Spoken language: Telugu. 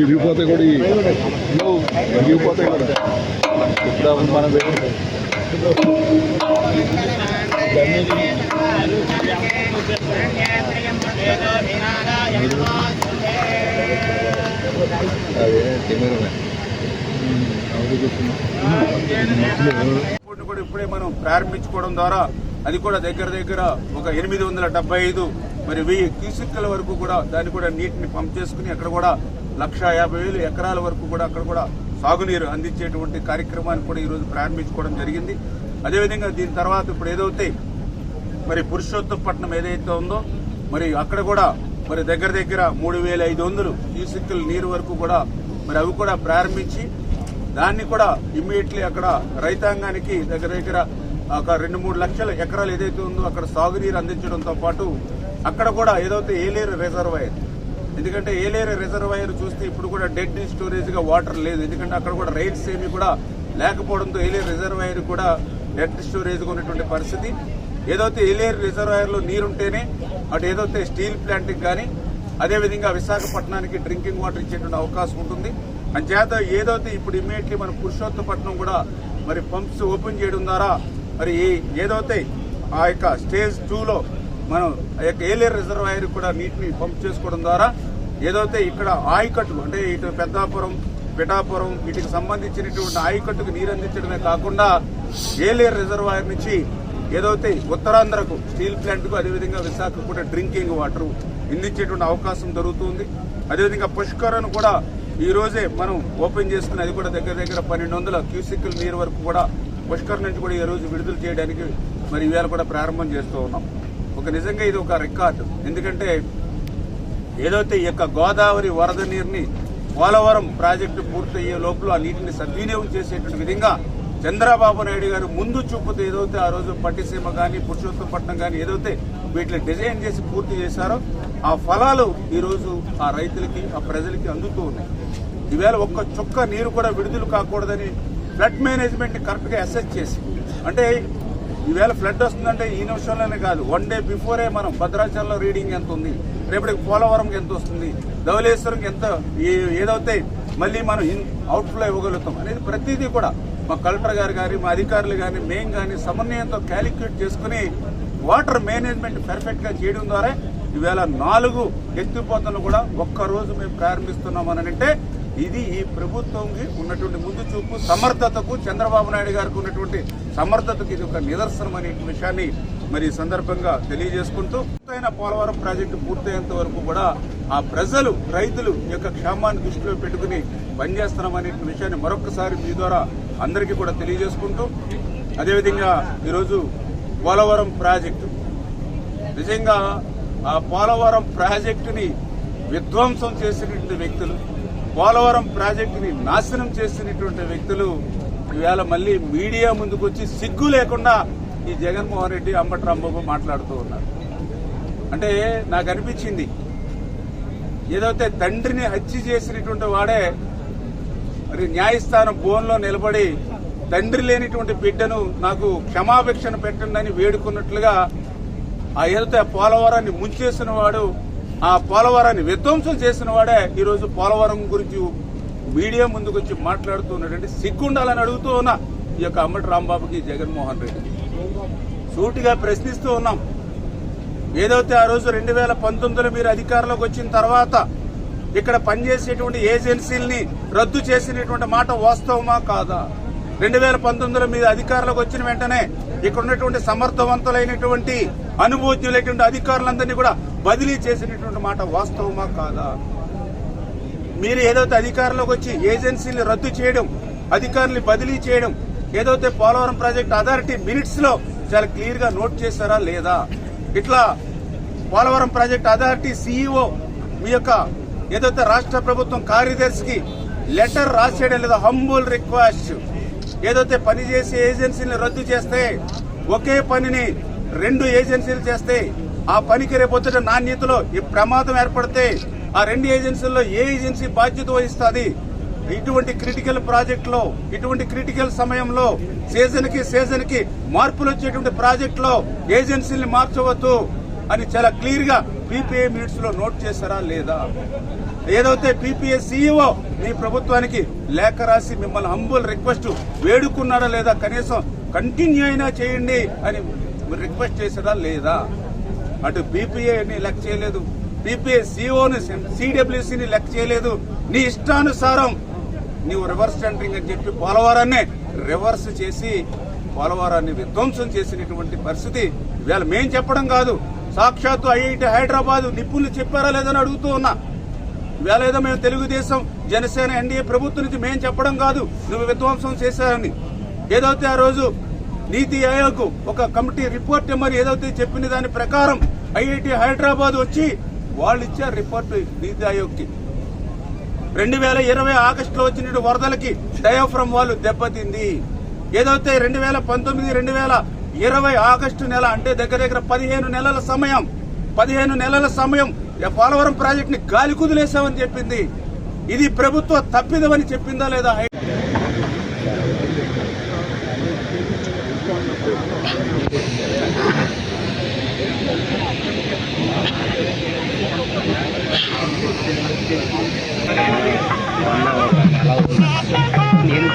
ఇరిగిపోతాయి కూడా ఇరిగిపోతాయి కూడా మనం కూడా ఇప్పుడే మనం ప్రారంభించుకోవడం ద్వారా అది కూడా దగ్గర ఒక 875 మరి 1000 క్యూసెక్కుల వరకు కూడా దాన్ని కూడా నీటిని పంప్ చేసుకుని అక్కడ కూడా 1,50,000 ఎకరాల వరకు కూడా అక్కడ కూడా సాగునీరు అందించేటువంటి కార్యక్రమాన్ని కూడా ఈరోజు ప్రారంభించుకోవడం జరిగింది. అదేవిధంగా దీని తర్వాత ఇప్పుడు ఏదైతే మరి పురుషోత్తపట్నం ఏదైతే ఉందో మరి అక్కడ కూడా మరి దగ్గర 3,500 క్యూసెక్కుల నీరు వరకు కూడా మరి అవి కూడా ప్రారంభించి దాన్ని కూడా ఇమ్మీడియట్లీ అక్కడ రైతాంగానికి దగ్గర ఒక 2-3 లక్షల ఎకరాలు ఏదైతే ఉందో అక్కడ సాగునీరు అందించడంతో పాటు అక్కడ కూడా ఏదైతే ఏలేరు రిజర్వాయర్, ఎందుకంటే ఏలేరు రిజర్వాయర్ చూస్తే ఇప్పుడు కూడా డెడ్ స్టోరేజ్ గా వాటర్ లేదు, ఎందుకంటే అక్కడ కూడా రైల్స్ ఏమి కూడా లేకపోవడంతో ఏలేరు రిజర్వాయర్ కూడా డెడ్ స్టోరేజ్ గా ఉన్నటువంటి పరిస్థితి. ఏదైతే ఏలేరు రిజర్వాయర్ లో నీరుంటేనే అటు ఏదైతే స్టీల్ ప్లాంట్ కానీ అదేవిధంగా విశాఖపట్నానికి డ్రింకింగ్ వాటర్ ఇచ్చేటువంటి అవకాశం ఉంటుంది. అంచేత ఏదైతే ఇప్పుడు ఇమ్మీడియట్లీ మన పురుషోత్తపట్నం కూడా మరి పంప్స్ ఓపెన్ చేయడం ద్వారా మరి ఏదైతే ఆ యొక్క స్టేజ్ 2లో మనం ఆ యొక్క ఏలేరు రిజర్వాయర్ కూడా నీటిని పంప్ చేసుకోవడం ద్వారా ఏదైతే ఇక్కడ ఆయకట్టులు అంటే ఇటు పెద్దాపురం పిఠాపురం వీటికి సంబంధించినటువంటి ఆయకట్టుకు నీరు అందించడమే కాకుండా ఏలేరు రిజర్వాయర్ నుంచి ఏదైతే ఉత్తరాంధ్రకు స్టీల్ ప్లాంట్కు అదేవిధంగా విశాఖకు కూడా డ్రింకింగ్ వాటర్ అందించేటువంటి అవకాశం జరుగుతుంది. అదేవిధంగా పుష్కరను కూడా ఈ రోజే మనం ఓపెన్ చేసుకుని అది కూడా దగ్గర 1,200 క్యూసెక్కుల నీరు వరకు కూడా పుష్కర్ నుంచి కూడా ఈ రోజు విడుదల చేయడానికి మరి ఇవాళ కూడా ప్రారంభం చేస్తూ ఉన్నాం. నిజంగా ఇది ఒక రికార్డు, ఎందుకంటే ఏదైతే ఈ యొక్క గోదావరి వరద నీరుని పోలవరం ప్రాజెక్టు పూర్తయ్యే లోపల ఆ నీటిని సద్వినియోగం చేసేటువంటి విధంగా చంద్రబాబు నాయుడు గారు ముందు చూపుతూ ఏదైతే ఆ రోజు పట్టిసీమ కానీ పురుషోత్తపట్నం కానీ ఏదైతే వీటిని డిజైన్ చేసి పూర్తి చేశారో ఆ ఫలాలు ఈ రోజు ఆ రైతులకి ఆ ప్రజలకి అందుతూ ఉన్నాయి. ఈవేళ ఒక్క చుక్క నీరు కూడా విడుదల కాకూడదని ఫ్లడ్ మేనేజ్మెంట్ ని కరెక్ట్ గా అసెస్ చేసి, అంటే ఈవేళ ఫ్లడ్ వస్తుందంటే ఈ నిమిషంలోనే కాదు, 1 డే బిఫోరే మనం భద్రాచలంలో రీడింగ్ ఎంత ఉంది, రేపటికి పోలవరంకి ఎంత వస్తుంది, ధవళేశ్వరంకి ఎంత ఏదైతే మళ్ళీ మనం అవుట్ఫ్లో ఇవ్వగలుగుతాం అనేది ప్రతిదీ కూడా మా కలెక్టర్ గారు కానీ మా అధికారులు కానీ మేము కానీ సమన్వయంతో క్యాలిక్యులేట్ చేసుకుని వాటర్ మేనేజ్మెంట్ పర్ఫెక్ట్ గా చేయడం ద్వారా ఈవేళ 4 ఎత్తిపోతలు కూడా ఒక్కరోజు మేము ప్రారంభిస్తున్నామనంటే ఇది ఈ ప్రభుత్వంకి ఉన్నటువంటి ముందు చూపు సమర్థతకు చంద్రబాబు నాయుడు గారికి ఉన్నటువంటి సమర్థతకు ఇది ఒక నిదర్శనం అనే విషయాన్ని మరి ఈ సందర్భంగా తెలియజేసుకుంటూ పోలవరం ప్రాజెక్టు పూర్తయ్యేంత వరకు కూడా ఆ ప్రజలు రైతులు యొక్క క్షేమాన్ని దృష్టిలో పెట్టుకుని పనిచేస్తున్నామనే విషయాన్ని మరొకసారి మీ ద్వారా అందరికీ కూడా తెలియజేసుకుంటూ, అదేవిధంగా ఈరోజు పోలవరం ప్రాజెక్టు నిజంగా ఆ పోలవరం ప్రాజెక్టుని విధ్వంసం చేసినటువంటి వ్యక్తులు, పోలవరం ప్రాజెక్టుని నాశనం చేసినటువంటి వ్యక్తులు ఈవేళ మళ్లీ మీడియా ముందుకు వచ్చి సిగ్గు లేకుండా ఈ జగన్మోహన్ రెడ్డి అంబటి రాంబాబు మాట్లాడుతూ ఉన్నారు. అంటే నాకు అనిపించింది ఏదైతే తండ్రిని హత్య చేసినటువంటి వాడే మరి న్యాయస్థానం బోన్లో నిలబడి తండ్రి లేనిటువంటి బిడ్డను నాకు క్షమాభిక్షణ పెట్టండి అని వేడుకున్నట్లుగా ఆ ఏదైతే పోలవరాన్ని ముంచేసిన వాడు, ఆ పోలవరాన్ని విధ్వంసం చేసిన వాడే ఈరోజు పోలవరం గురించి మీడియా ముందుకు వచ్చి మాట్లాడుతున్నటువంటి సిగ్గుండాలని అడుగుతూ ఉన్నా ఈ యొక్క అంబటి రాంబాబుకి జగన్మోహన్ రెడ్డి సూటిగా ప్రశ్నిస్తూ ఉన్నాం. ఏదైతే ఆ రోజు 2019లో మీరు అధికారంలోకి వచ్చిన తర్వాత ఇక్కడ పనిచేసేటువంటి ఏజెన్సీల్ని రద్దు చేసినటువంటి మాట వాస్తవమా కాదా? 2019లో మీరు అధికారంలోకి వచ్చిన వెంటనే ఇక్కడ ఉన్నటువంటి సమర్థవంతులైనటువంటి అనుభూతులైనటువంటి అధికారులందరినీ కూడా బదిలీ చేసినటువంటి మాట వాస్తవమా కాదా? మీరు ఏదైతే అధికారంలోకి వచ్చి ఏజెన్సీని రద్దు చేయడం, అధికారుల్ని బదిలీ చేయడం, ఏదైతే పోలవరం ప్రాజెక్ట్ అథారిటీ మినిట్స్ లో చాలా క్లియర్ గా నోట్ చేశారా లేదా? ఇట్లా పోలవరం ప్రాజెక్ట్ అథారిటీ సీఈఓ మీ యొక్క ఏదైతే రాష్ట్ర ప్రభుత్వం కార్యదర్శికి లెటర్ రాసేయడం లేదా? హంబుల్ రిక్వెస్ట్, ఏదైతే పనిచేసే ఏజెన్సీని రద్దు చేస్తే ఒకే పనిని 2 ఏజెన్సీలు చేస్తే ఆ పనికి రేపొద్దుట నాణ్యతలో ఈ ప్రమాదం ఏర్పడితే ఆ 2 ఏజెన్సీల్లో ఏ ఏజెన్సీ బాధ్యత వహిస్తుంది? ఇటువంటి క్రిటికల్ ప్రాజెక్టులో, ఇటువంటి క్రిటికల్ సమయంలో సీజన్ కి మార్పులు వచ్చేటువంటి ప్రాజెక్టులో ఏజెన్సీని మార్చవద్దు అని చాలా క్లియర్ గా పీపీఏ మీట్స్ లో నోట్ చేశారా లేదా? ఏదైతే పీపీఏ సీఈఓ మీ ప్రభుత్వానికి లేఖ రాసి మిమ్మల్ని హంబుల్ రిక్వెస్ట్ వేడుకున్నారా లేదా? కనీసం కంటిన్యూ అయినా చేయండి అని రిక్వెస్ట్ చేశారా లేదా? అటు పీపీఏని లెక్క చేయలేదు, పీపీఏ సీఈఓని సిడబ్ల్యూసీని లెక్క చేయలేదు. నీ ఇష్టానుసారం నీవు రివర్స్ టెండరింగ్ అని చెప్పి పోలవరాన్ని రివర్స్ చేసి పోలవరాన్ని విధ్వంసం చేసినటువంటి పరిస్థితి ఇవాళ మేం చెప్పడం కాదు, సాక్షాత్తు ఐఐటి హైదరాబాద్ నిపుణులు చెప్పారా లేదని అడుగుతూ ఉన్నా. ఇవాళ ఏదో మేము తెలుగుదేశం జనసేన ఎన్డీఏ ప్రభుత్వం నుంచి మేం చెప్పడం కాదు నువ్వు విధ్వంసం చేశారని. ఏదైతే ఆ రోజు నీతి ఆయోగ్ ఒక కమిటీ రిపోర్ట్ మరి ఏదైతే చెప్పిన దాని ప్రకారం ఐఐటి హైదరాబాద్ వచ్చి వాళ్ళు ఇచ్చారు రిపోర్ట్ నీతి ఆయోగ్ కి. 2020 ఆగస్టులో వచ్చిన వరదలకి డయాఫ్రమ్ వాళ్ళు దెబ్బతింది. ఏదైతే 2019-2020 ఆగస్టు నెల అంటే దగ్గర 15 నెలల సమయం పోలవరం ప్రాజెక్ట్ ని గాలి కుదిలేసామని చెప్పింది. ఇది ప్రభుత్వ తప్పిదమని చెప్పిందా లేదా? నేను